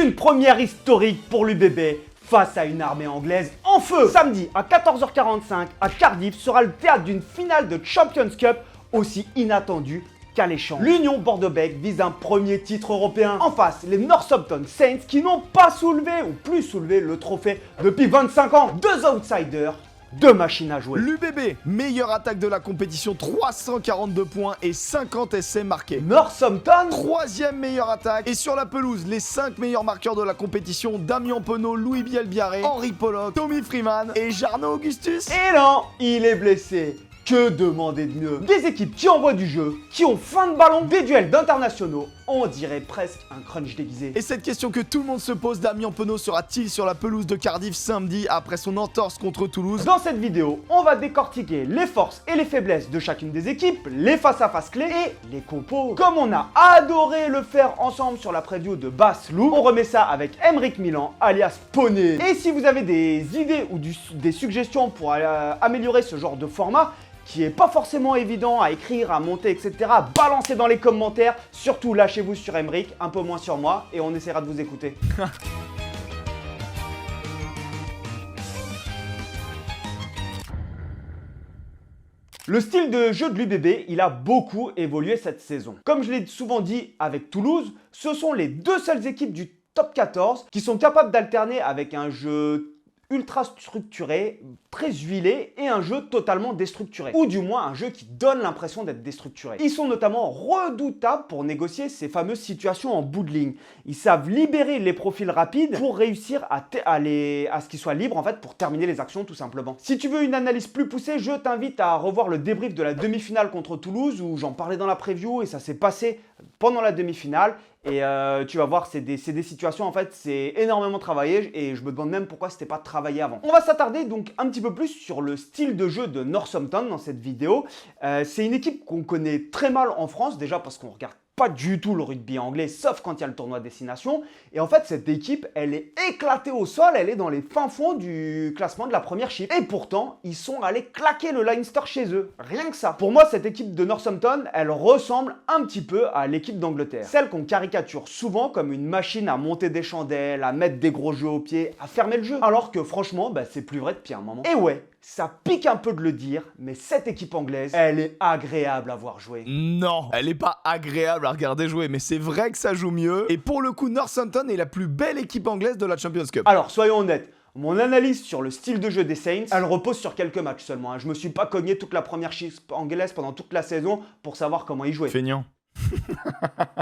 Une première historique pour l'UBB face à une armée anglaise en feu. Samedi à 14h45 à Cardiff sera le théâtre d'une finale de Champions Cup aussi inattendue qu'alléchante. L'Union Bordeaux-Bègles vise un premier titre européen. En face, les Northampton Saints qui n'ont pas soulevé ou plus soulevé le trophée depuis 25 ans. Deux outsiders. Deux machines à jouer. L'UBB, meilleure attaque de la compétition, 342 points et 50 essais marqués. Northampton, troisième meilleure attaque. Et sur la pelouse, les 5 meilleurs marqueurs de la compétition, Damien Penaud, Louis Bielbiarré, Henri Pollock, Tommy Freeman et Jarno Augustus. Et non, il est blessé. Que demander de mieux? Des équipes qui envoient du jeu, qui ont faim de ballon, des duels d'internationaux, on dirait presque un crunch déguisé. Et cette question que tout le monde se pose, Damien Penaud sera-t-il sur la pelouse de Cardiff samedi après son entorse contre Toulouse? Dans cette vidéo, on va décortiquer les forces et les faiblesses de chacune des équipes, les face-à-face clés et les compos. Comme on a adoré le faire ensemble sur la preview de Basse Lou, on remet ça avec Aymeric Milan, alias Poney. Et si vous avez des idées ou des suggestions pour améliorer ce genre de format, qui est pas forcément évident à écrire, à monter, etc. Balancez dans les commentaires. Surtout, lâchez-vous sur Aymeric, un peu moins sur moi, et on essaiera de vous écouter. Le style de jeu de l'UBB, il a beaucoup évolué cette saison. Comme je l'ai souvent dit avec Toulouse, ce sont les deux seules équipes du top 14 qui sont capables d'alterner avec un jeu ultra structuré, très huilé et un jeu totalement déstructuré. Ou du moins un jeu qui donne l'impression d'être déstructuré. Ils sont notamment redoutables pour négocier ces fameuses situations en bout de ligne. Ils savent libérer les profils rapides pour réussir à ce qu'ils soient libres en fait pour terminer les actions tout simplement. Si tu veux une analyse plus poussée, je t'invite à revoir le débrief de la demi-finale contre Toulouse où j'en parlais dans la preview et ça s'est passé pendant la demi-finale. Et tu vas voir, c'est des situations, en fait, c'est énormément travaillé et je me demande même pourquoi c'était pas travaillé avant. On va s'attarder donc un petit peu plus sur le style de jeu de Northampton dans cette vidéo. C'est une équipe qu'on connaît très mal en France, déjà parce qu'on regarde pas du tout le rugby anglais, sauf quand il y a le tournoi destination. Et en fait, cette équipe, elle est éclatée au sol, elle est dans les fins fonds du classement de la première chip. Et pourtant, ils sont allés claquer le Leinster chez eux. Rien que ça. Pour moi, cette équipe de Northampton, elle ressemble un petit peu à l'équipe d'Angleterre. Celle qu'on caricature souvent comme une machine à monter des chandelles, à mettre des gros jeux au pied, à fermer le jeu. Alors que franchement, c'est plus vrai depuis un moment. Et ouais, ça pique un peu de le dire, mais cette équipe anglaise, elle est agréable à voir jouer. Non, elle est pas agréable à regarder jouer, mais c'est vrai que ça joue mieux. Et pour le coup, Northampton est la plus belle équipe anglaise de la Champions Cup. Alors, soyons honnêtes. Mon analyse sur le style de jeu des Saints, elle repose sur quelques matchs seulement. Je me suis pas cogné toute la première chip anglaise pendant toute la saison pour savoir comment ils jouaient. Feignant.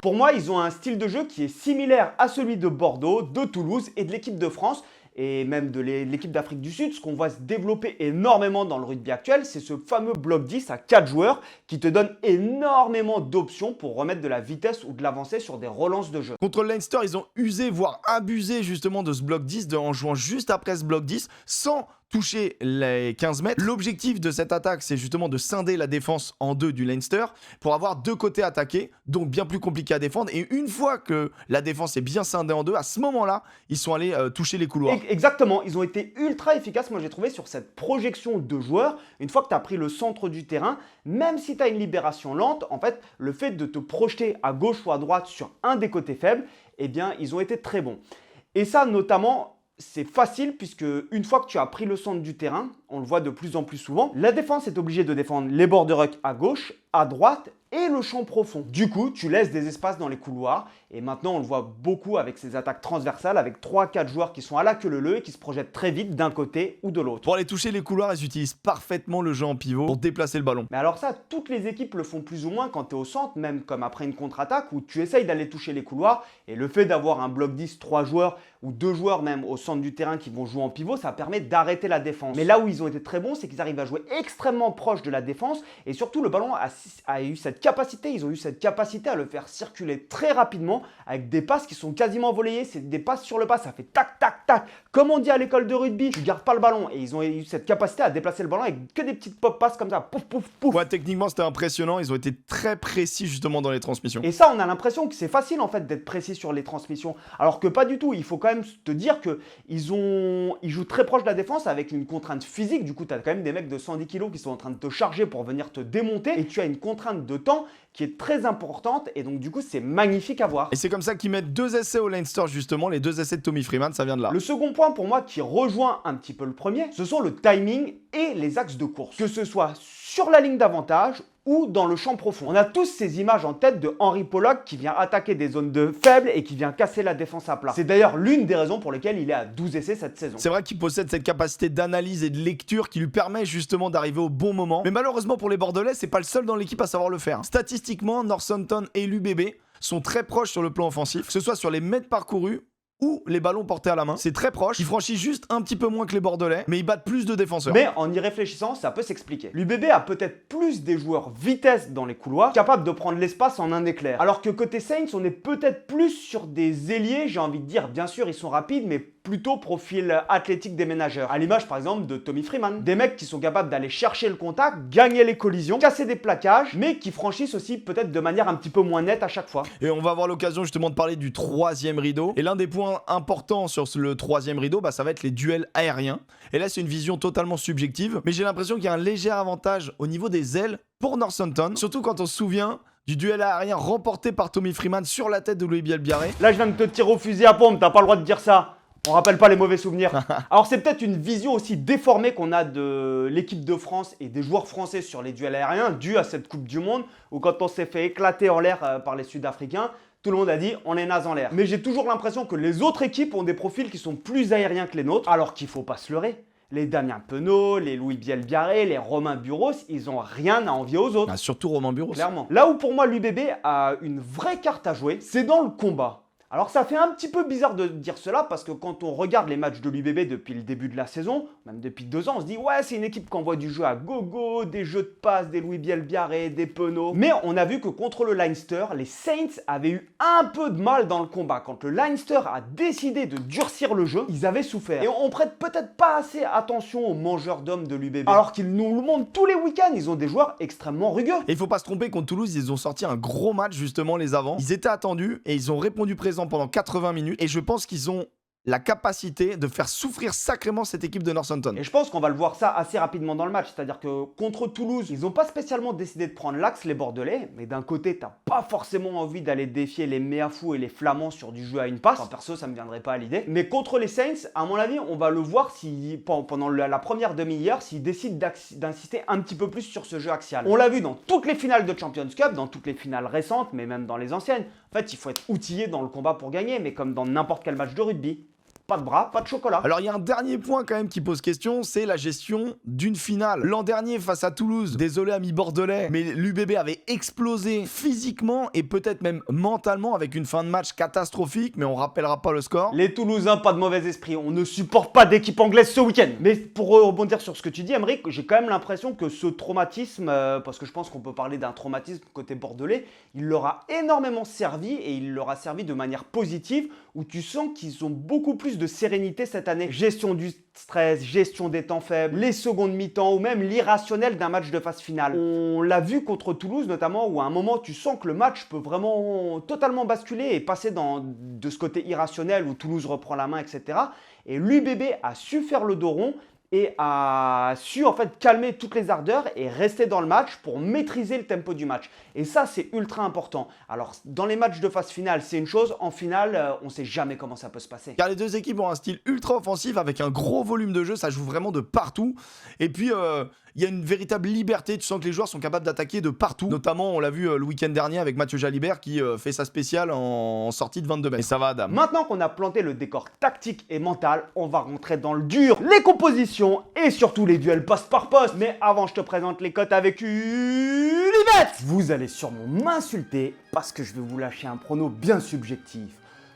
Pour moi, ils ont un style de jeu qui est similaire à celui de Bordeaux, de Toulouse et de l'équipe de France. Et même de l'équipe d'Afrique du Sud, ce qu'on voit se développer énormément dans le rugby actuel, c'est ce fameux bloc 10 à 4 joueurs qui te donne énormément d'options pour remettre de la vitesse ou de l'avancée sur des relances de jeu. Contre le Leinster, ils ont usé, voire abusé justement de ce bloc 10 en jouant juste après ce bloc 10 sans toucher les 15 mètres. L'objectif de cette attaque, c'est justement de scinder la défense en deux du Leinster pour avoir deux côtés attaqués, donc bien plus compliqué à défendre. Et une fois que la défense est bien scindée en deux, à ce moment-là, ils sont allés toucher les couloirs. Exactement, ils ont été ultra efficaces, moi j'ai trouvé, sur cette projection de joueurs. Une fois que tu as pris le centre du terrain, même si tu as une libération lente, en fait, le fait de te projeter à gauche ou à droite sur un des côtés faibles, eh bien, ils ont été très bons. Et ça, notamment, c'est facile puisque une fois que tu as pris le centre du terrain, on le voit de plus en plus souvent, la défense est obligée de défendre les bords de ruck à gauche, à droite et le champ profond. Du coup, tu laisses des espaces dans les couloirs et maintenant on le voit beaucoup avec ces attaques transversales avec 3-4 joueurs qui sont à la queue leu et qui se projettent très vite d'un côté ou de l'autre. Pour aller toucher les couloirs, ils utilisent parfaitement le jeu en pivot pour déplacer le ballon. Mais alors ça, toutes les équipes le font plus ou moins quand tu es au centre, même comme après une contre-attaque où tu essayes d'aller toucher les couloirs et le fait d'avoir un bloc 10, 3 joueurs ou 2 joueurs même au centre du terrain qui vont jouer en pivot, ça permet d'arrêter la défense. Mais là où ils ont été très bons, c'est qu'ils arrivent à jouer extrêmement proche de la défense et surtout le ballon a eu cette capacité, ils ont eu cette capacité à le faire circuler très rapidement avec des passes qui sont quasiment volleyées, c'est des passes sur le pas, ça fait tac tac tac. Comme on dit à l'école de rugby, tu gardes pas le ballon. Et ils ont eu cette capacité à déplacer le ballon avec que des petites pop passes comme ça. Pouf, pouf, pouf. Ouais, techniquement, c'était impressionnant. Ils ont été très précis justement dans les transmissions. Et ça, on a l'impression que c'est facile en fait d'être précis sur les transmissions. Alors que pas du tout. Il faut quand même te dire qu'ils jouent très proche de la défense avec une contrainte physique. Du coup, tu as quand même des mecs de 110 kg qui sont en train de te charger pour venir te démonter. Et tu as une contrainte de temps qui est très importante. Et donc, du coup, c'est magnifique à voir. Et c'est comme ça qu'ils mettent 2 essais au Leinster justement. Les 2 essais de Tommy Freeman, ça vient de là. Le second point pour moi qui rejoint un petit peu le premier, ce sont le timing et les axes de course. Que ce soit sur la ligne d'avantage ou dans le champ profond. On a tous ces images en tête de Henry Pollock qui vient attaquer des zones de faibles et qui vient casser la défense à plat. C'est d'ailleurs l'une des raisons pour lesquelles il est à 12 essais cette saison. C'est vrai qu'il possède cette capacité d'analyse et de lecture qui lui permet justement d'arriver au bon moment. Mais malheureusement pour les Bordelais, c'est pas le seul dans l'équipe à savoir le faire. Statistiquement, Northampton et l'UBB sont très proches sur le plan offensif, que ce soit sur les mètres parcourus ou les ballons portés à la main. C'est très proche. Ils franchissent juste un petit peu moins que les Bordelais, mais ils battent plus de défenseurs. Mais en y réfléchissant, ça peut s'expliquer. L'UBB a peut-être plus des joueurs vitesse dans les couloirs, capables de prendre l'espace en un éclair. Alors que côté Saints, on est peut-être plus sur des ailiers, j'ai envie de dire, bien sûr, ils sont rapides, mais plutôt profil athlétique des ménageurs. À l'image, par exemple, de Tommy Freeman. Des mecs qui sont capables d'aller chercher le contact, gagner les collisions, casser des plaquages, mais qui franchissent aussi peut-être de manière un petit peu moins nette à chaque fois. Et on va avoir l'occasion justement de parler du troisième rideau. Et l'un des points importants sur le troisième rideau, ça va être les duels aériens. Et là, c'est une vision totalement subjective, mais j'ai l'impression qu'il y a un léger avantage au niveau des ailes pour Northampton, surtout quand on se souvient du duel aérien remporté par Tommy Freeman sur la tête de Louis Bielbiarré. Là, je viens de te tirer au fusil à pompe, t'as pas le droit de dire ça. On rappelle pas les mauvais souvenirs. Alors c'est peut-être une vision aussi déformée qu'on a de l'équipe de France et des joueurs français sur les duels aériens due à cette Coupe du Monde où quand on s'est fait éclater en l'air par les Sud-Africains, tout le monde a dit on est naze en l'air. Mais j'ai toujours l'impression que les autres équipes ont des profils qui sont plus aériens que les nôtres, alors qu'il faut pas se leurrer. Les Damien Penaud, les Louis Bielbiarré, les Romain Buros, ils ont rien à envier aux autres. Surtout Romain Buros. Clairement. Là où pour moi l'UBB a une vraie carte à jouer, c'est dans le combat. Alors ça fait un petit peu bizarre de dire cela parce que quand on regarde les matchs de l'UBB depuis le début de la saison, même depuis 2 ans, on se dit ouais c'est une équipe qui envoie du jeu à gogo, des jeux de passe, des Louis Bielbiarré, des Penaud. Mais on a vu que contre le Leinster, les Saints avaient eu un peu de mal dans le combat. Quand le Leinster a décidé de durcir le jeu, ils avaient souffert. Et on prête peut-être pas assez attention aux mangeurs d'hommes de l'UBB. Alors qu'ils nous le montrent tous les week-ends, ils ont des joueurs extrêmement rugueux. Et il faut pas se tromper, contre Toulouse, ils ont sorti un gros match justement les avant. Ils étaient attendus et ils ont répondu présent pendant 80 minutes et je pense qu'ils ont la capacité de faire souffrir sacrément cette équipe de Northampton. Et je pense qu'on va le voir ça assez rapidement dans le match, c'est-à-dire que contre Toulouse, ils n'ont pas spécialement décidé de prendre l'axe les Bordelais, mais d'un côté, t'as pas forcément envie d'aller défier les Méafou et les Flamands sur du jeu à une passe. Enfin, perso, ça me viendrait pas à l'idée. Mais contre les Saints, à mon avis, on va le voir si pendant la première demi-heure, s'ils décident d'insister un petit peu plus sur ce jeu axial. On l'a vu dans toutes les finales de Champions Cup, dans toutes les finales récentes, mais même dans les anciennes. En fait, il faut être outillé dans le combat pour gagner, mais comme dans n'importe quel match de rugby. Pas de bras, pas de chocolat. Alors il y a un dernier point quand même qui pose question, c'est la gestion d'une finale. L'an dernier face à Toulouse, désolé amis bordelais, mais l'UBB avait explosé physiquement et peut-être même mentalement avec une fin de match catastrophique, mais on rappellera pas le score. Les Toulousains, pas de mauvais esprit, on ne supporte pas d'équipe anglaise ce week-end. Mais pour rebondir sur ce que tu dis, Aymeric, j'ai quand même l'impression que ce traumatisme, parce que je pense qu'on peut parler d'un traumatisme côté bordelais, il leur a énormément servi et il leur a servi de manière positive où tu sens qu'ils ont beaucoup plus de sérénité cette année. Gestion du stress, gestion des temps faibles, les secondes mi-temps ou même l'irrationnel d'un match de phase finale. On l'a vu contre Toulouse notamment où à un moment tu sens que le match peut vraiment totalement basculer et passer de ce côté irrationnel où Toulouse reprend la main, etc. Et l'UBB a su faire le dos rond et a su en fait calmer toutes les ardeurs et rester dans le match pour maîtriser le tempo du match. Et ça, c'est ultra important. Alors, dans les matchs de phase finale, c'est une chose. En finale, on ne sait jamais comment ça peut se passer. Car les deux équipes ont un style ultra offensif avec un gros volume de jeu, ça joue vraiment de partout. Et puis, il y a une véritable liberté, tu sens que les joueurs sont capables d'attaquer de partout. Notamment, on l'a vu le week-end dernier avec Mathieu Jalibert qui fait sa spéciale en sortie de 22 mètres. Et ça va, Adam. Maintenant qu'on a planté le décor tactique et mental, on va rentrer dans le dur, les compositions et surtout les duels poste par poste. Mais avant, je te présente les cotes avec Unibet. Vous allez sûrement m'insulter parce que je vais vous lâcher un prono bien subjectif.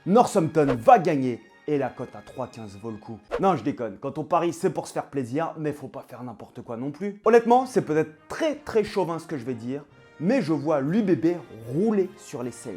Northampton va gagner et la cote à 3,15 vaut le coup. Non, je déconne. Quand on parie, c'est pour se faire plaisir, mais faut pas faire n'importe quoi non plus. Honnêtement, c'est peut-être très chauvin ce que je vais dire, mais je vois l'UBB rouler sur les Saints.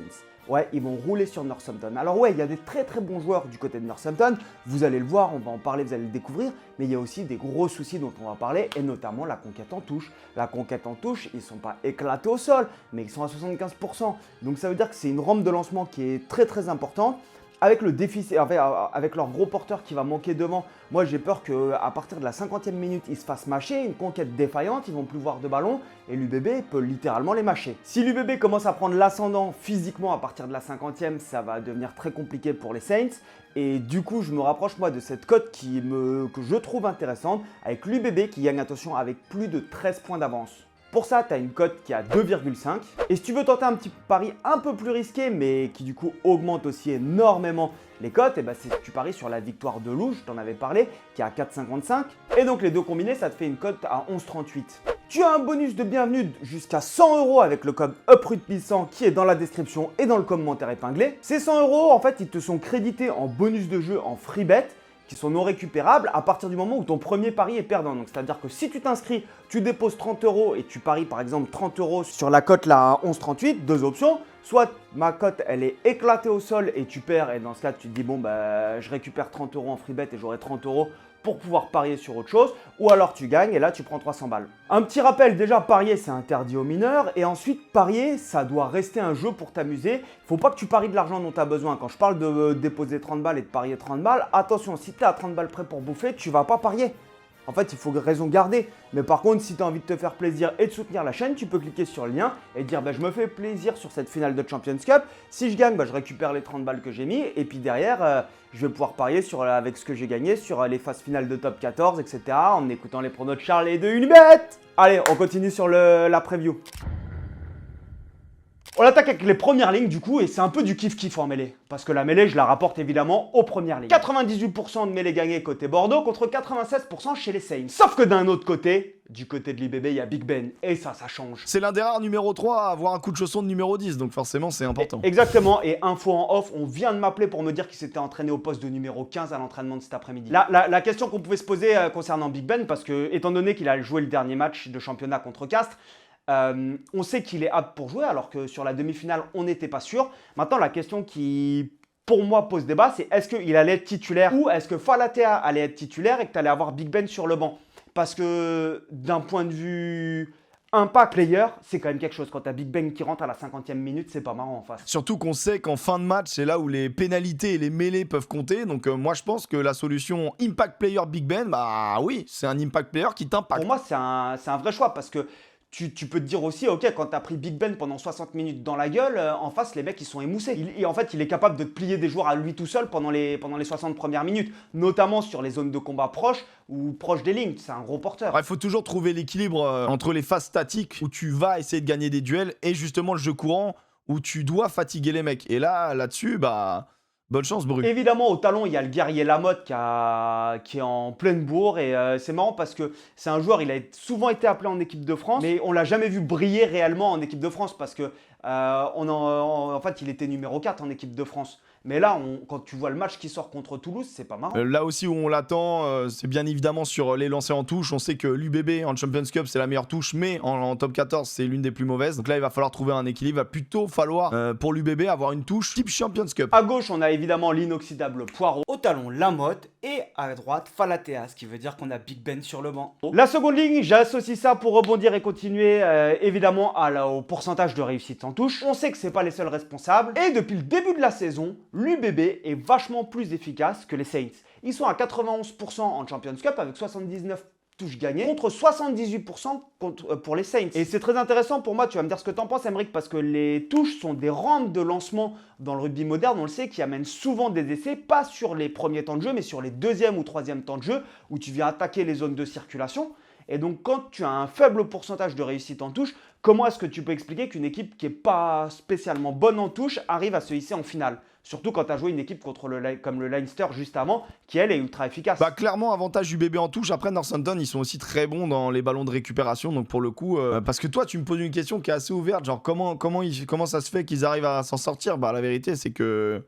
Ouais, ils vont rouler sur Northampton. Alors ouais, il y a des très très bons joueurs du côté de Northampton, vous allez le voir, on va en parler, vous allez le découvrir, mais il y a aussi des gros soucis dont on va parler, et notamment la conquête en touche. La conquête en touche, ils ne sont pas éclatés au sol, mais ils sont à 75%. Donc ça veut dire que c'est une rampe de lancement qui est très très importante. Avec le déficit, avec leur gros porteur qui va manquer devant, moi j'ai peur qu'à partir de la 50e minute, ils se fassent mâcher, une conquête défaillante, ils vont plus voir de ballon et l'UBB peut littéralement les mâcher. Si l'UBB commence à prendre l'ascendant physiquement à partir de la 50e, ça va devenir très compliqué pour les Saints. Et du coup, je me rapproche moi de cette cote que je trouve intéressante avec l'UBB qui gagne, attention, avec plus de 13 points d'avance. Pour ça, tu as une cote qui est à 2,5. Et si tu veux tenter un petit pari un peu plus risqué, mais qui du coup augmente aussi énormément les cotes, et ben c'est tu paries sur la victoire de Lou, je t'en avais parlé, qui est à 4,55. Et donc les deux combinés, ça te fait une cote à 11,38. Tu as un bonus de bienvenue jusqu'à 100 € avec le code UPRUTB100 qui est dans la description et dans le commentaire épinglé. Ces 100 €, en fait, ils te sont crédités en bonus de jeu en free bet, qui sont non récupérables à partir du moment où ton premier pari est perdant. Donc c'est-à-dire que si tu t'inscris, tu déposes 30 € et tu paries par exemple 30 € sur la cote là à 11,38, deux options. Soit ma cote elle est éclatée au sol et tu perds, et dans ce cas tu te dis bon bah je récupère 30 € en free bet et j'aurai 30 € pour pouvoir parier sur autre chose, ou alors tu gagnes et là tu prends 300 balles. Un petit rappel, déjà parier c'est interdit aux mineurs, et ensuite parier ça doit rester un jeu pour t'amuser. Faut pas que tu paries de l'argent dont tu as besoin. Quand je parle de déposer 30 balles et de parier 30 balles, attention, si tu es à 30 balles prêt pour bouffer, tu vas pas parier. En fait, il faut raison garder. Mais par contre, si tu as envie de te faire plaisir et de soutenir la chaîne, tu peux cliquer sur le lien et dire je me fais plaisir sur cette finale de Champions Cup. Si je gagne, je récupère les 30 balles que j'ai mis. Et puis derrière, je vais pouvoir parier avec ce que j'ai gagné sur les phases finales de top 14, etc. En écoutant les pronos de Charles et de Unibet. Allez, on continue sur la preview. On attaque avec les premières lignes du coup, et c'est un peu du kiff-kiff en mêlée. Parce que la mêlée, je la rapporte évidemment aux premières lignes. 98% de mêlée gagnée côté Bordeaux contre 96% chez les Saints. Sauf que d'un autre côté, du côté de l'IBB, il y a Big Ben. Et ça change. C'est l'un des rares numéro 3 à avoir un coup de chausson de numéro 10, donc forcément c'est important. Exactement, et info en off, on vient de m'appeler pour me dire qu'il s'était entraîné au poste de numéro 15 à l'entraînement de cet après-midi. La question qu'on pouvait se poser concernant Big Ben, parce que étant donné qu'il a joué le dernier match de championnat contre Castres, on sait qu'il est apte pour jouer, alors que sur la demi-finale, on n'était pas sûr. Maintenant, la question qui, pour moi, pose débat, c'est est-ce qu'il allait être titulaire ou est-ce que Falatea allait être titulaire et que tu allais avoir Big Ben sur le banc? Parce que d'un point de vue impact player, c'est quand même quelque chose. Quand tu as Big Ben qui rentre à la 50e minute, c'est pas marrant en face. Surtout qu'on sait qu'en fin de match, c'est là où les pénalités et les mêlées peuvent compter. Donc moi, je pense que la solution impact player Big Ben, bah oui, c'est un impact player qui t'impacte. Pour moi, c'est un vrai choix parce que tu peux te dire aussi, ok, quand tu as pris Big Ben pendant 60 minutes dans la gueule, en face, les mecs, ils sont émoussés. En fait, il est capable de te plier des joueurs à lui tout seul pendant les 60 premières minutes, notamment sur les zones de combat proches ou proches des lignes. C'est un gros porteur. Il faut toujours trouver l'équilibre entre les phases statiques où tu vas essayer de gagner des duels et justement le jeu courant où tu dois fatiguer les mecs. Et là-dessus, bah... bonne chance, Bru. Évidemment, au talon, il y a le guerrier Lamotte qui est en pleine bourre. Et c'est marrant parce que c'est un joueur, il a souvent été appelé en équipe de France, mais on l'a jamais vu briller réellement en équipe de France parce que en fait, il était numéro 4 en équipe de France. Mais là, quand tu vois le match qui sort contre Toulouse, c'est pas marrant. Là aussi où on l'attend, c'est bien évidemment sur les lancers en touche. On sait que l'UBB en Champions Cup, c'est la meilleure touche, mais en top 14, c'est l'une des plus mauvaises. Donc là, il va falloir trouver un équilibre. Il va plutôt falloir, pour l'UBB, avoir une touche type Champions Cup. À gauche, on a évidemment l'inoxydable Poirot. Au talon, Lamotte, et à droite, Falatea, ce qui veut dire qu'on a Big Ben sur le banc. La seconde ligne, j'associe ça pour rebondir et continuer évidemment au pourcentage de réussite en touche. On sait que c'est pas les seuls responsables. Et depuis le début de la saison, l'UBB est vachement plus efficace que les Saints. Ils sont à 91% en Champions Cup avec 79 touches gagnées contre 78% pour les Saints. Et c'est très intéressant pour moi, tu vas me dire ce que tu en penses, Emric, parce que les touches sont des rampes de lancement dans le rugby moderne, on le sait, qui amènent souvent des essais, pas sur les premiers temps de jeu, mais sur les deuxième ou troisième temps de jeu, où tu viens attaquer les zones de circulation. Et donc, quand tu as un faible pourcentage de réussite en touche, comment est-ce que tu peux expliquer qu'une équipe qui n'est pas spécialement bonne en touche arrive à se hisser en finale? Surtout quand tu as joué une équipe comme le Leinster juste avant, qui elle est ultra efficace. Bah clairement, avantage du bébé en touche. Après, Northampton, ils sont aussi très bons dans les ballons de récupération. Donc pour le coup, parce que toi, tu me poses une question qui est assez ouverte. Genre comment ça se fait qu'ils arrivent à s'en sortir? Bah la vérité, c'est que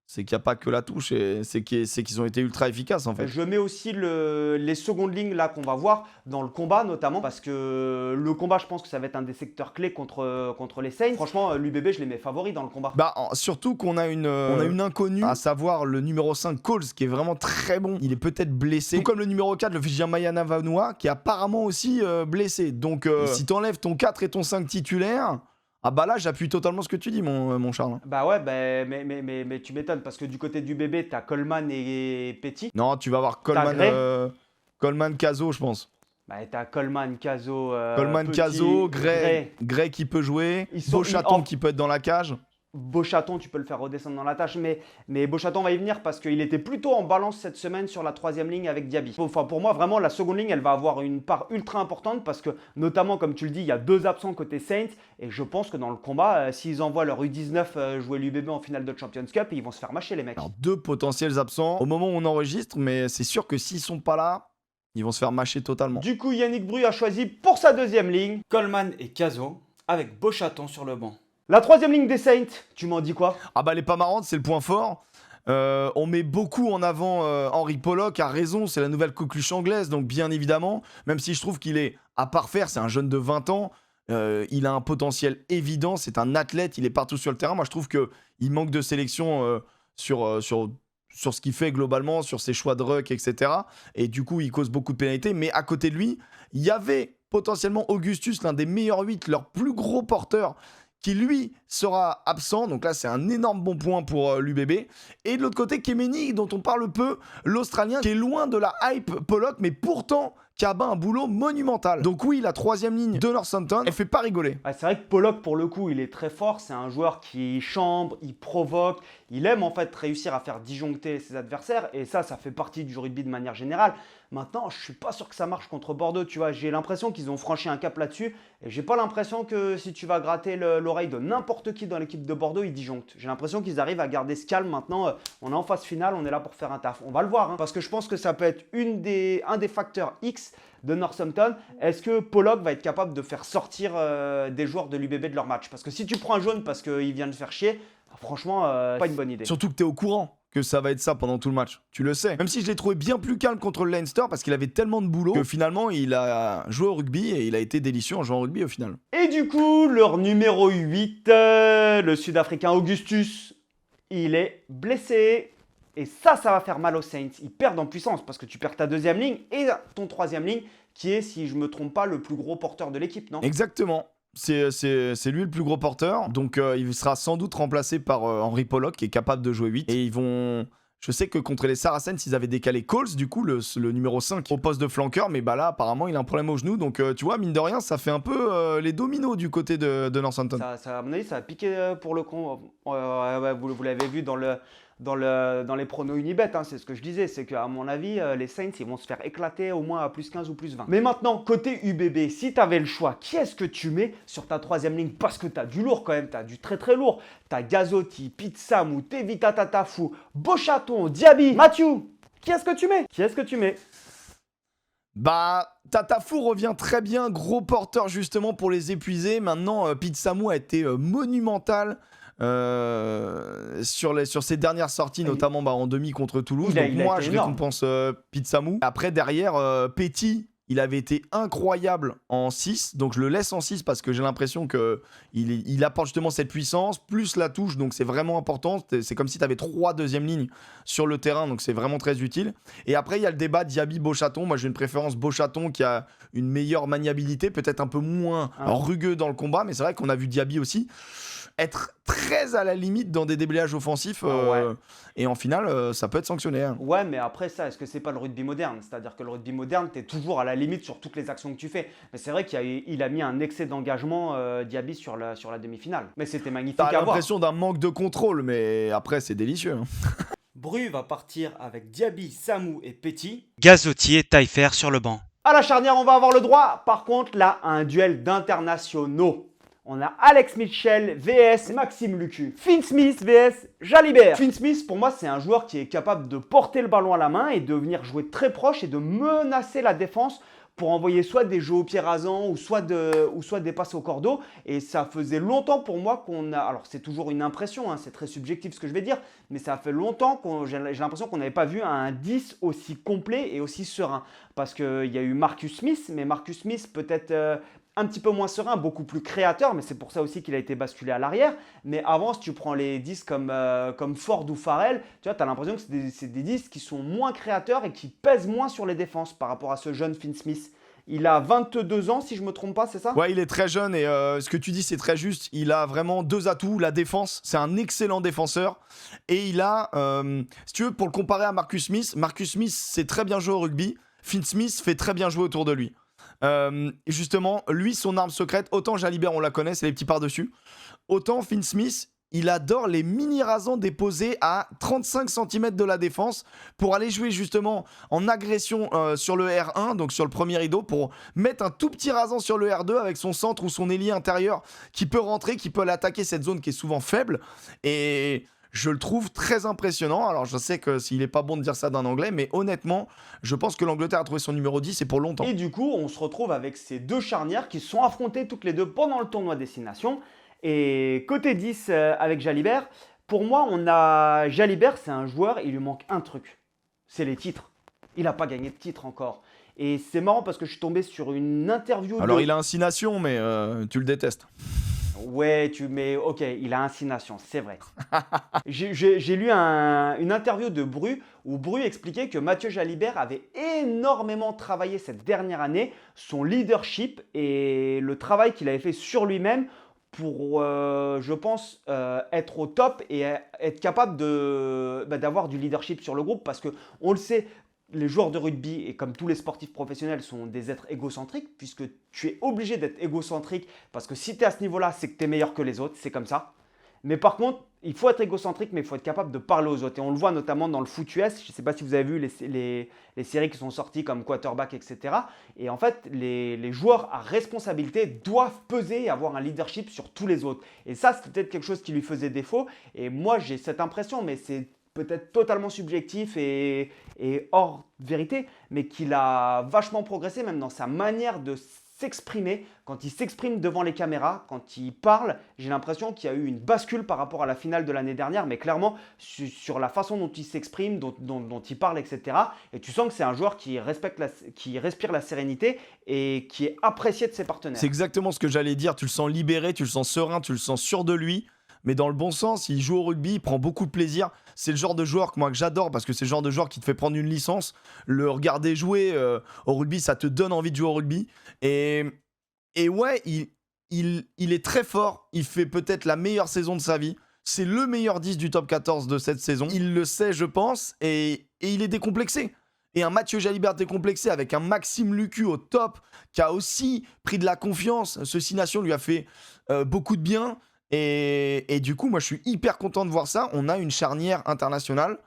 c'est qu'il n'y a pas que la touche, et c'est qu'ils ont été ultra efficaces en fait. Je mets aussi les secondes lignes là qu'on va voir dans le combat notamment parce que le combat je pense que ça va être un des secteurs clés contre les Saints. Franchement l'UBB je les mets favoris dans le combat. Bah surtout qu'on a une inconnue, à savoir le numéro 5 Coles qui est vraiment très bon. Il est peut-être blessé. Tout comme le numéro 4 le Fidjien Mayana Vanua qui est apparemment aussi blessé. Donc si t'enlèves ton 4 et ton 5 titulaire, ah bah là j'appuie totalement ce que tu dis mon Charles. Bah ouais mais tu m'étonnes parce que du côté du bébé t'as Coleman et Petit. Non tu vas avoir Coleman Caso je pense. Bah t'as Coleman, Caso, Coleman, Petit, Caso, Gray qui peut jouer, Beauchaton qui peut être dans la cage. Beauchaton, tu peux le faire redescendre dans la tâche, mais Beauchaton va y venir parce qu'il était plutôt en balance cette semaine sur la troisième ligne avec Diaby. Enfin, pour moi, vraiment, la seconde ligne, elle va avoir une part ultra importante parce que, notamment, comme tu le dis, il y a 2 absents côté Saints et je pense que dans le combat, s'ils envoient leur U19 jouer l'UBB en finale de Champions Cup, ils vont se faire mâcher, les mecs. Alors, 2 potentiels absents au moment où on enregistre, mais c'est sûr que s'ils sont pas là, ils vont se faire mâcher totalement. Du coup, Yannick Bru a choisi pour sa deuxième ligne Coleman et Caso avec Beauchaton sur le banc. la troisième ligne des Saints. Tu m'en dis quoi? Ah bah elle est pas marrante, c'est le point fort. On met beaucoup en avant Henry Pollock, a raison, c'est la nouvelle coqueluche anglaise, donc bien évidemment, même si je trouve qu'il est à parfaire, c'est un jeune de 20 ans, il a un potentiel évident, c'est un athlète, il est partout sur le terrain. Moi je trouve qu'il manque de sélection sur ce qu'il fait globalement, sur ses choix de ruck, etc. Et du coup il cause beaucoup de pénalités, mais à côté de lui, il y avait potentiellement Augustus, l'un des meilleurs 8, leur plus gros porteur, qui lui sera absent, donc là c'est un énorme bon point pour l'UBB. Et de l'autre côté, Kemeny, dont on parle peu, l'Australien, qui est loin de la hype Pollock, mais pourtant qui a un boulot monumental. Donc oui, la troisième ligne de Northampton, elle fait pas rigoler. Ah, c'est vrai que Pollock, pour le coup, il est très fort. C'est un joueur qui chambre, il provoque, il aime en fait réussir à faire disjoncter ses adversaires. Et ça fait partie du rugby de manière générale. Maintenant, je suis pas sûr que ça marche contre Bordeaux, tu vois. J'ai l'impression qu'ils ont franchi un cap là-dessus. Et j'ai pas l'impression que si tu vas gratter l'oreille de n'importe qui dans l'équipe de Bordeaux, ils disjonctent. J'ai l'impression qu'ils arrivent à garder ce calme. Maintenant, on est en phase finale, on est là pour faire un taf. On va le voir, hein, parce que je pense que ça peut être un des facteurs X de Northampton. Est-ce que Pollock va être capable de faire sortir des joueurs de l'UBB de leur match? Parce que si tu prends un jaune parce qu'il vient de faire chier, franchement, pas une bonne idée. Surtout que tu es au courant que ça va être ça pendant tout le match. Tu le sais. Même si je l'ai trouvé bien plus calme contre le Leinster parce qu'il avait tellement de boulot que finalement il a joué au rugby et il a été délicieux en jouant au rugby au final. Et du coup, leur numéro 8, le Sud-Africain Augustus, il est blessé. Et ça va faire mal aux Saints. Ils perdent en puissance parce que tu perds ta deuxième ligne et ton troisième ligne qui est, si je me trompe pas, le plus gros porteur de l'équipe, non? Exactement. C'est lui le plus gros porteur. Donc il sera sans doute remplacé par Henry Pollock qui est capable de jouer 8. Et ils vont... Je sais que contre les Saracens, ils avaient décalé Coles, du coup, le numéro 5 au poste de flanqueur. Mais bah là, apparemment, il a un problème au genou. Donc tu vois, mine de rien, ça fait un peu les dominos du côté de Northampton. Ça, à mon avis, ça a piqué pour le con. Vous l'avez vu dans les pronos Unibet, hein, c'est ce que je disais, c'est qu'à mon avis, les Saints, ils vont se faire éclater au moins à plus 15 ou plus 20. Mais maintenant, côté UBB, si tu avais le choix, qui est-ce que tu mets sur ta troisième ligne? Parce que tu as du lourd quand même, tu as du très très lourd. Tu as Gazotti, Pitsamou, Tevita Tatafou, Beauchaton, Diaby, Mathieu. Qui est-ce que tu mets? Bah, Tatafou revient très bien, gros porteur justement pour les épuiser. Maintenant, Pitsamou a été monumental. Sur ses dernières sorties, notamment en demi contre Toulouse. Donc moi, je récompense Pitsamou. Après, derrière, Petit, il avait été incroyable en 6. Donc je le laisse en 6 parce que j'ai l'impression qu'il apporte justement cette puissance, plus la touche. Donc c'est vraiment important. C'est comme si tu avais 3 deuxièmes lignes sur le terrain. Donc c'est vraiment très utile. Et après, il y a le débat Diaby-Beauchaton. Moi, j'ai une préférence Beauchaton qui a une meilleure maniabilité, peut-être un peu moins rugueux dans le combat. Mais c'est vrai qu'on a vu Diaby aussi être très à la limite dans des déblayages offensifs et en finale ça peut être sanctionné. Hein. Ouais, mais après ça, est-ce que c'est pas le rugby moderne? C'est-à-dire que le rugby moderne, t'es toujours à la limite sur toutes les actions que tu fais. Mais c'est vrai qu'il a mis un excès d'engagement Diaby sur la demi-finale. Mais c'était magnifique à voir. T'as l'impression d'un manque de contrôle, mais après c'est délicieux. Hein. Bru va partir avec Diaby, Samou et Petit. Gazotti et Taillefer sur le banc. À la charnière, on va avoir le droit, par contre, là, à un duel d'internationaux. On a Alex Mitchell vs Maxime Lucu. Finn Smith vs Jalibert. Finn Smith, pour moi, c'est un joueur qui est capable de porter le ballon à la main et de venir jouer très proche et de menacer la défense pour envoyer soit des jeux au pied rasant ou soit des passes au cordeau. Et ça faisait longtemps pour moi qu'on a. Alors, c'est toujours une impression, hein, c'est très subjectif ce que je vais dire, mais ça fait longtemps que j'ai l'impression qu'on n'avait pas vu un 10 aussi complet et aussi serein. Parce qu'il y a eu Marcus Smith, mais Marcus Smith peut-être un petit peu moins serein, beaucoup plus créateur, mais c'est pour ça aussi qu'il a été basculé à l'arrière. Mais avant, si tu prends les 10 comme Ford ou Farrell, tu vois, tu as l'impression que c'est des 10 qui sont moins créateurs et qui pèsent moins sur les défenses par rapport à ce jeune Finn Smith. Il a 22 ans, si je ne me trompe pas, c'est ça? Ouais, il est très jeune et ce que tu dis, c'est très juste. Il a vraiment 2 atouts. La défense, c'est un excellent défenseur. Et il a, si tu veux, pour le comparer à Marcus Smith, c'est très bien joué au rugby. Finn Smith fait très bien jouer autour de lui. Justement, lui, son arme secrète, autant Jalibert, on la connaît, c'est les petits par-dessus. Autant Finn Smith, il adore les mini rasants déposés à 35 cm de la défense pour aller jouer justement en agression sur le R1, donc sur le premier rideau, pour mettre un tout petit rasant sur le R2 avec son centre ou son ailier intérieur qui peut rentrer, qui peut aller attaquer cette zone qui est souvent faible. Et je le trouve très impressionnant. Alors je sais que s'il n'est pas bon de dire ça d'un Anglais, mais honnêtement, je pense que l'Angleterre a trouvé son numéro 10 et pour longtemps. Et du coup, on se retrouve avec ces deux charnières qui se sont affrontées toutes les deux pendant le tournoi Destination. Et côté 10 avec Jalibert, pour moi, on a Jalibert, c'est un joueur, il lui manque un truc. C'est les titres. Il n'a pas gagné de titre encore. Et c'est marrant parce que je suis tombé sur une interview Alors il a un 6 nations, mais tu le détestes. Ouais, mais ok, il a un 6 nations, c'est vrai. J'ai lu une interview de Bru où Bru expliquait que Mathieu Jalibert avait énormément travaillé cette dernière année, son leadership et le travail qu'il avait fait sur lui-même pour, je pense, être au top et être capable d'avoir du leadership sur le groupe parce qu'on le sait, les joueurs de rugby, et comme tous les sportifs professionnels, sont des êtres égocentriques, puisque tu es obligé d'être égocentrique, parce que si tu es à ce niveau-là, c'est que tu es meilleur que les autres, c'est comme ça. Mais par contre, il faut être égocentrique, mais il faut être capable de parler aux autres. Et on le voit notamment dans le foot US, je ne sais pas si vous avez vu les séries qui sont sorties comme Quarterback, etc. Et en fait, les joueurs à responsabilité doivent peser et avoir un leadership sur tous les autres. Et ça, c'est peut-être quelque chose qui lui faisait défaut. Et moi, j'ai cette impression, mais c'est peut-être totalement subjectif et hors vérité, mais qu'il a vachement progressé même dans sa manière de s'exprimer. Quand il s'exprime devant les caméras, quand il parle, j'ai l'impression qu'il y a eu une bascule par rapport à la finale de l'année dernière, mais clairement sur la façon dont il s'exprime, dont il parle, etc. Et tu sens que c'est un joueur qui respire la sérénité et qui est apprécié de ses partenaires. C'est exactement ce que j'allais dire, tu le sens libéré, tu le sens serein, tu le sens sûr de lui. Mais dans le bon sens, il joue au rugby, il prend beaucoup de plaisir. C'est le genre de joueur que j'adore parce que c'est le genre de joueur qui te fait prendre une licence. Le regarder jouer au rugby, ça te donne envie de jouer au rugby. Et ouais, il est très fort. Il fait peut-être la meilleure saison de sa vie. C'est le meilleur 10 du top 14 de cette saison. Il le sait, je pense, et il est décomplexé. Et un Mathieu Jalibert décomplexé avec un Maxime Lucu au top qui a aussi pris de la confiance. Ce 6 nations lui a fait beaucoup de bien. Et du coup, moi, je suis hyper content de voir ça. On a une charnière internationale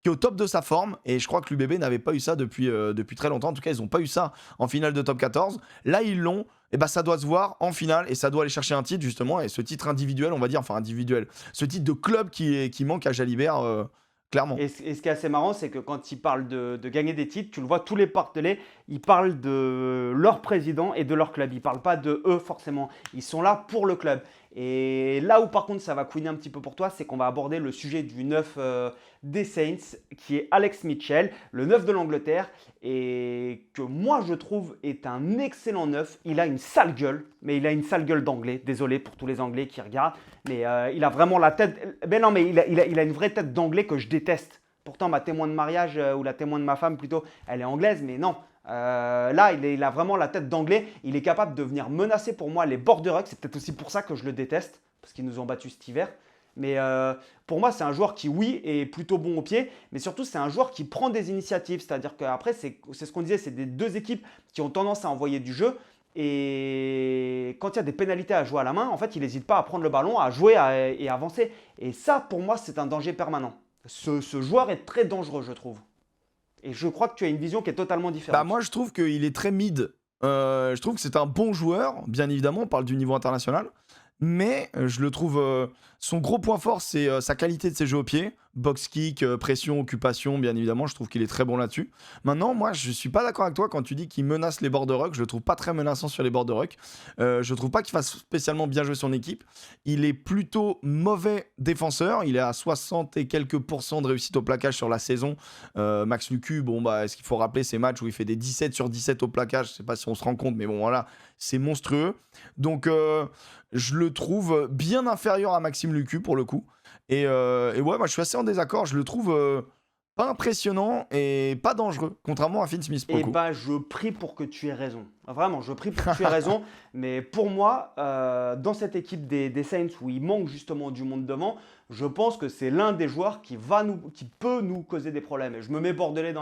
qui est au top de sa forme. Et je crois que l'UBB n'avait pas eu ça depuis très longtemps. En tout cas, ils n'ont pas eu ça en finale de top 14. Là, ils l'ont. Et bah, ça doit se voir en finale. Et ça doit aller chercher un titre, justement. Et ce titre individuel, on va dire, enfin individuel. Ce titre de club qui manque à Jalibert, clairement. Et ce qui est assez marrant, c'est que quand ils parlent de gagner des titres, tu le vois, tous les partenaires, ils parlent de leur président et de leur club. Ils ne parlent pas de eux forcément. Ils sont là pour le club. Et là où par contre ça va couiner un petit peu pour toi, c'est qu'on va aborder le sujet du 9 des Saints, qui est Alex Mitchell, le 9 de l'Angleterre, et que moi je trouve est un excellent 9. Il a une sale gueule, mais il a une sale gueule d'anglais. Désolé pour tous les Anglais qui regardent, mais il a vraiment la tête... Ben non, mais il a une vraie tête d'anglais que je déteste. Pourtant ma témoin de mariage, ou la témoin de ma femme plutôt, elle est anglaise, mais non. Là, il a vraiment la tête d'anglais. Il est capable de venir menacer pour moi les Bordeaux. C'est peut-être aussi pour ça que je le déteste, parce qu'ils nous ont battus cet hiver. Mais pour moi, c'est un joueur qui, oui, est plutôt bon au pied, mais surtout, c'est un joueur qui prend des initiatives. C'est-à-dire qu'après, c'est ce qu'on disait, c'est des deux équipes qui ont tendance à envoyer du jeu. Et quand il y a des pénalités à jouer à la main, en fait, il n'hésite pas à prendre le ballon, à jouer et à avancer. Et ça, pour moi, c'est un danger permanent. Ce joueur est très dangereux, je trouve. Et je crois que tu as une vision qui est totalement différente. Bah moi, je trouve qu'il est très mid. Je trouve que c'est un bon joueur, bien évidemment, on parle du niveau international. Mais je le trouve... son gros point fort, c'est sa qualité de ses jeux au pied. box kick, pression, occupation, bien évidemment, je trouve qu'il est très bon là-dessus. Maintenant, moi, je suis pas d'accord avec toi quand tu dis qu'il menace les border ruck. Je le trouve pas très menaçant sur les border ruck. Je trouve pas qu'il fasse spécialement bien jouer son équipe. Il est plutôt mauvais défenseur. Il est à 60 et quelques % de réussite au plaquage sur la saison. Max Lucu, bon, bah, est-ce qu'il faut rappeler ces matchs où il fait des 17 sur 17 au plaquage? Je sais pas si on se rend compte, mais bon, voilà, c'est monstrueux. Donc, je le trouve bien inférieur à Maxime Lucu pour le coup. Et ouais, moi je suis assez en désaccord. Je le trouve pas impressionnant et pas dangereux, contrairement à Finn Smith pour le Eh coup. ben, je prie pour que tu aies raison. Vraiment, je prie pour que tu aies raison. Mais pour moi, dans cette équipe des Saints où il manque justement du monde devant, je pense que c'est l'un des joueurs qui peut nous causer des problèmes. Et je me mets bordelais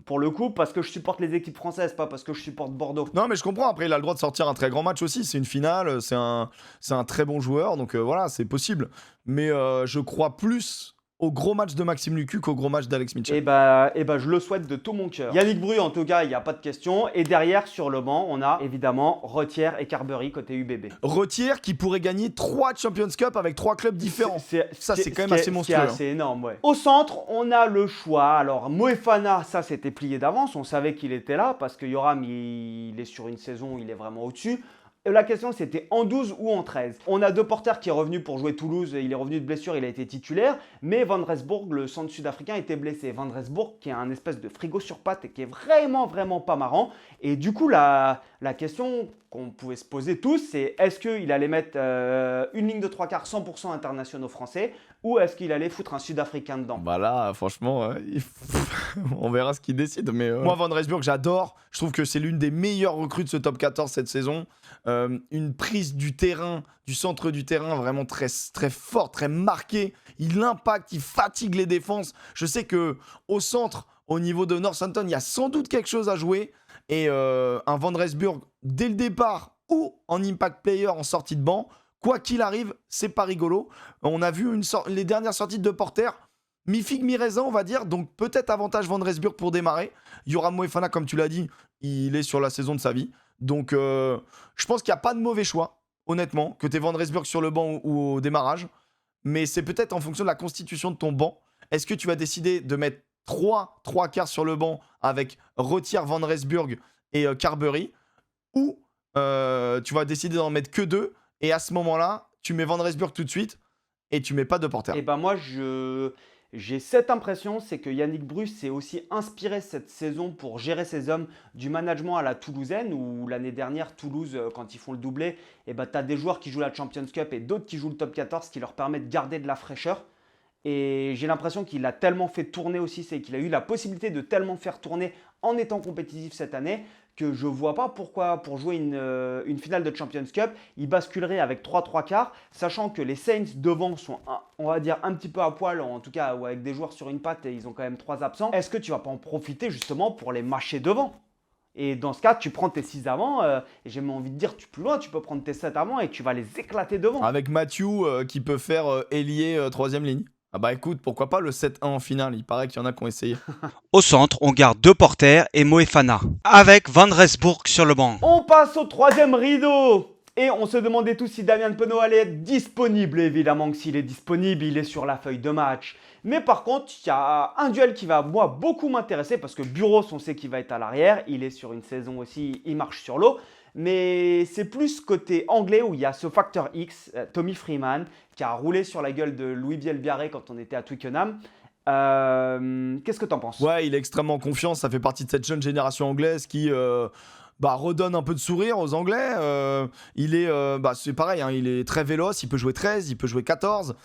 pour le coup parce que je supporte les équipes françaises, pas parce que je supporte Bordeaux. Non, mais je comprends. Après, il a le droit de sortir un très grand match aussi. C'est une finale, c'est un très bon joueur. Donc voilà, c'est possible. Mais je crois plus au gros match de Maxime Lucu qu'au gros match d'Alex Mitchell. Et bah, je le souhaite de tout mon cœur. Yannick Bru, en tout cas, il n'y a pas de question. Et derrière, sur le banc, on a évidemment Retière et Carberry côté UBB. Retière qui pourrait gagner 3 Champions Cup avec 3 clubs différents. Ça, c'est quand même assez monstrueux. C'est assez énorme, ouais. Au centre, on a le choix. Alors, Moefana, ça, c'était plié d'avance. On savait qu'il était là parce que Yoram, il est sur une saison, il est vraiment au-dessus. Et la question, c'était en 12 ou en 13. On a deux porteurs qui est revenu pour jouer Toulouse. Il est revenu de blessure, il a été titulaire. Mais Van Resburg, le centre sud-africain, était blessé. Van Resburg, qui est un espèce de frigo sur pattes et qui est vraiment, vraiment pas marrant. Et du coup, la question qu'on pouvait se poser tous, c'est est-ce qu'il allait mettre une ligne de 3/4 100% internationaux français ou est-ce qu'il allait foutre un Sud-Africain dedans? Bah là, franchement, on verra ce qu'il décide. Mais moi, Van Resburg, j'adore. Je trouve que c'est l'une des meilleures recrues de ce top 14 cette saison. Une prise du terrain, du centre du terrain, vraiment très, très forte, très marquée. Il impacte, il fatigue les défenses. Je sais qu'au centre, au niveau de Northampton, il y a sans doute quelque chose à jouer. Et un Van Resburg, dès le départ ou en impact player en sortie de banc, quoi qu'il arrive, c'est pas rigolo. On a vu les dernières sorties de Porter, mi-figue, mi-raisin, on va dire. Donc peut-être avantage Van Resburg pour démarrer. Yoram Moefana, comme tu l'as dit, il est sur la saison de sa vie. Donc je pense qu'il n'y a pas de mauvais choix, honnêtement, que tu aies Van Resburg sur le banc ou au démarrage. Mais c'est peut-être en fonction de la constitution de ton banc. Est-ce que tu vas décider de mettre 3 quarts sur le banc avec Retière, Van Resburg et Carberry, ou tu vas décider d'en mettre que 2 et à ce moment-là, tu mets Van Resburg tout de suite et tu mets pas de Porter. Et ben moi, j'ai cette impression, c'est que Yannick Bru s'est aussi inspiré cette saison pour gérer ses hommes du management à la toulousaine, où l'année dernière, Toulouse, quand ils font le doublé, et ben, tu as des joueurs qui jouent la Champions Cup et d'autres qui jouent le top 14, qui leur permet de garder de la fraîcheur. Et j'ai l'impression qu'il a tellement fait tourner aussi, c'est qu'il a eu la possibilité de tellement faire tourner en étant compétitif cette année, que je ne vois pas pourquoi, pour jouer une finale de Champions Cup, il basculerait avec 3 quarts, sachant que les Saints devant sont, on va dire, un petit peu à poil, en tout cas, ou avec des joueurs sur une patte et ils ont quand même 3 absents. Est-ce que tu ne vas pas en profiter justement pour les mâcher devant? Et dans ce cas, tu prends tes 6 avant, et j'ai même envie de dire, plus loin, tu peux prendre tes 7 avant et tu vas les éclater devant. Avec Matthew qui peut faire ailier 3ème ligne. Ah bah écoute, pourquoi pas le 7-1 en finale, il paraît qu'il y en a qui ont essayé. Au centre, on garde deux Porter et Moefana, avec Van Resburg sur le banc. On passe au troisième rideau. Et on se demandait tous si Damien Penaud allait être disponible. Évidemment que s'il est disponible, il est sur la feuille de match. Mais par contre, il y a un duel qui va, moi, beaucoup m'intéresser parce que Buros, on sait qu'il va être à l'arrière. Il est sur une saison aussi, il marche sur l'eau. Mais c'est plus côté anglais où il y a ce facteur X, Tommy Freeman, qui a roulé sur la gueule de Louis Bielbiarré quand on était à Twickenham. Qu'est-ce que t'en penses? Ouais, il est extrêmement confiant, ça fait partie de cette jeune génération anglaise qui redonne un peu de sourire aux Anglais. C'est pareil, hein, il est très véloce, il peut jouer 13, il peut jouer 14.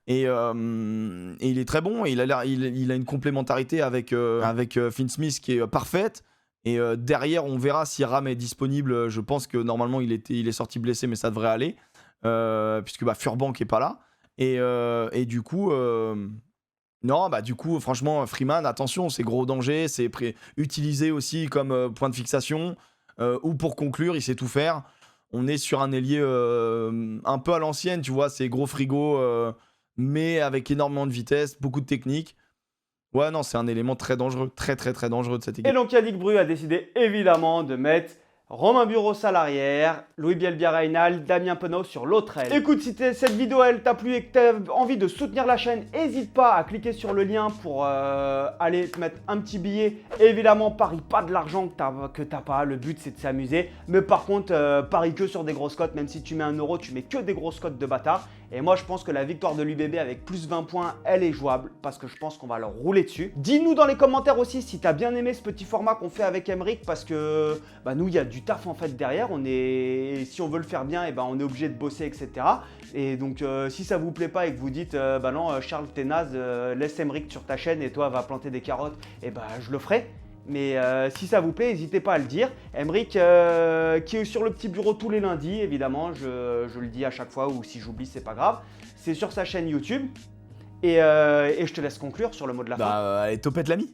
Et il est très bon, et il a une complémentarité avec Finn Smith qui est parfaite. Et derrière, on verra si Ram est disponible. Je pense que normalement, il est sorti blessé, mais ça devrait aller. Puisque Furbank n'est pas là. Et du coup, franchement, Freeman, attention, c'est gros danger. C'est utilisé aussi comme point de fixation. Ou pour conclure, il sait tout faire. On est sur un ailier un peu à l'ancienne, tu vois, c'est gros frigo, mais avec énormément de vitesse, beaucoup de technique. Ouais, non, c'est un élément très dangereux, très très très dangereux de cette équipe. Et donc Yannick Bru a décidé évidemment de mettre Romain Buros à l'arrière, Louis Bielbiarainal, Damien Penaud sur l'autre aile. Écoute, si cette vidéo elle t'a plu et que tu as envie de soutenir la chaîne, n'hésite pas à cliquer sur le lien pour aller te mettre un petit billet. Évidemment, parie pas de l'argent que t'as pas, le but c'est de s'amuser. Mais par contre, parie que sur des grosses cotes, même si tu mets 1 euro, tu mets que des grosses cotes de bâtard. Et moi je pense que la victoire de l'UBB avec plus 20 points, elle est jouable parce que je pense qu'on va leur rouler dessus. Dis-nous dans les commentaires aussi si tu as bien aimé ce petit format qu'on fait avec Emeric parce que nous il y a du taf en fait derrière. Si on veut le faire bien, et on est obligé de bosser, etc. Et donc si ça vous plaît pas et que vous dites non Charles t'es naze, laisse Emeric sur ta chaîne et toi va planter des carottes, et je le ferai. Mais si ça vous plaît, n'hésitez pas à le dire. Emeric qui est sur le petit bureau tous les lundis, évidemment, je le dis à chaque fois, ou si j'oublie, c'est pas grave. C'est sur sa chaîne YouTube. Et je te laisse conclure sur le mot de la fin. Allez, topette l'ami.